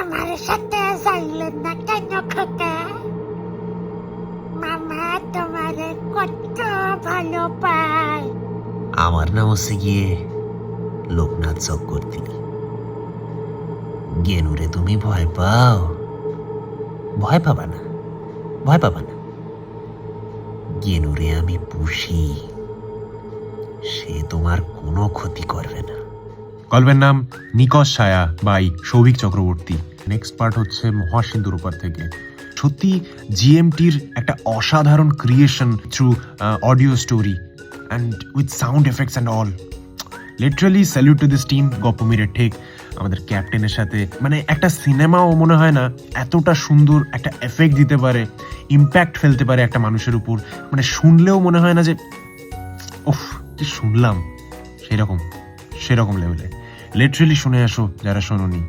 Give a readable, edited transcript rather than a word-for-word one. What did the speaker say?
আমার সাথে যাইলেন না কেন খোকা? মামা তোমারে কত ভালো পায়। আমার নাম হচ্ছে গিয়ে লোকনাথ চক্রবর্তী। গেনুরে তুমি ভয় পাও? ভয় পাবা না, ভয় পাবা না। গেনুরে আমি পুষি, সে তোমার কোনো ক্ষতি করবে না। গল্পের নাম Nikosh Chhaya by Souvik Chakraborty. Next part হচ্ছে মহাসিন্ধুর উপর থেকে। সত্যি জিএমটির একটা অসাধারণ creation through audio story and with sound effects and all. Literally salute to this team. গপ্পমীরের ঠিক আমাদের ক্যাপ্টেনের সাথে, মানে একটা সিনেমাও মনে হয় না এতটা সুন্দর একটা এফেক্ট দিতে পারে, ইম্প্যাক্ট ফেলতে পারে একটা মানুষের উপর। মানে শুনলেও মনে হয় না যে ওফ কি শুনলাম, সেরকম লেভেলে। লিটারালি শুনে আসো যারা শোনোনি।